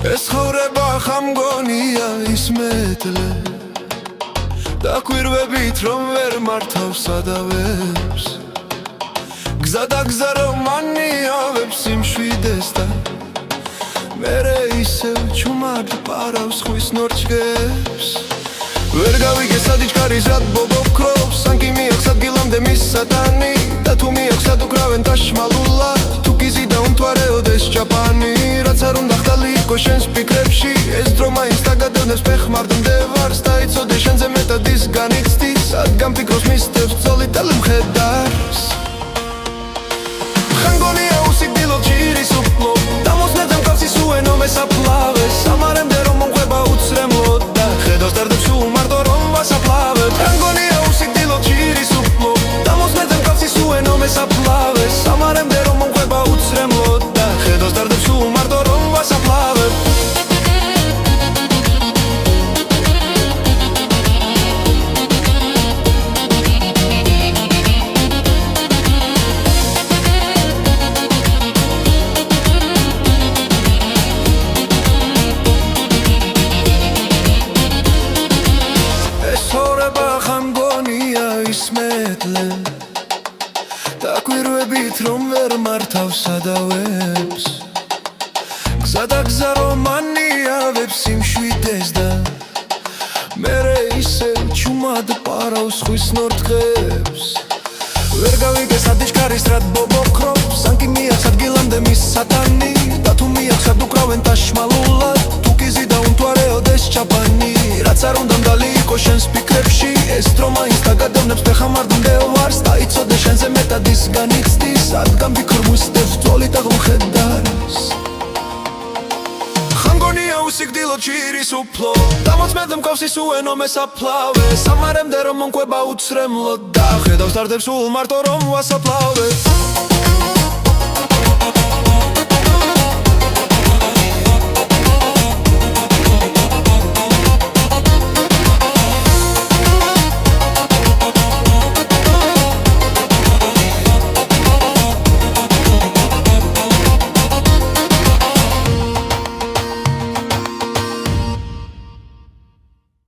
ეს ხოვრება ხამგონია ისმეთლე დაკვირვებით რომ ვერ მართავს სადავებს გზა და გზა რომანიავებს იმშვიდეს და მერე ისევ ჩუმად პარავს ხვის ნორჩგებს ვერ გავიგე სადიჩქარის რად ბობოქრობს ან კი მიაქვს ადგილამდე მის სატანი და თუ მიაქვს სადუკრავენ დაშმალულად თუ გიზი და უმთვარეოდეს ჭაპანი რაც არ უნდა ხდალი იყო შენს ფიქრებში ეს დრო მაინც დაგადევნებს ფეხმარდმდევარს და იცოდე შენზე მეტად ის განიცდის სადგან ფიქრობს მისდევს ბრძოლით და მხედარს ხანგონია უსიკვდილო ჭირის უფლო დამოსნეთ ამკაცის უენო მესაფლავეს ამარემდე რომ მომყვება უცრემლოდ და ხედავს დარდებს უმარტო რომ ვასაფლავებ ხანგონია უსიკვდილო ჭირის უფლო დამოსნეთ ამკაცის უენო მესაფლავეს ამარემდე რომ მომყვება უცრემლოდ და ხედავს დარდებს უმარტო რომ ვასაფლავებ დაკვირვებით რომ ვერ მართავს სადავებს გზა და გზა რომანიავებს იმშვიდეს და მერე ისევ ჩუმად პარავს ხვის ნორჩგებს ვერ გავიგე სადიჩქარის რად ბობოქრობს ან კი მიაქვს ადგილამდე მის სატანი და თუ მიაქვს სადუკრავენ დაშმალულად თუ გიზი და უმთვარეოდეს ჭაპანი რაც არ უნდა მდალი იყო შენს ფიქრებში ეს დრო მაინც დაგადევნებს ფეხმარდმდევარს და იცოდე შენზე მეტად ის განიცდის სადგან ფიქრობ მისდევს ბრძოლით და მხედარს ხანგონია უსიკვდილო ჭირის უფლო დამოწმეთ მკაცის უენო მესაფლავეს ამარემდე რომ მომყვება უცრემლოდ და ხედავს დარდებს ულ მარტო რომ ვასაფლავებ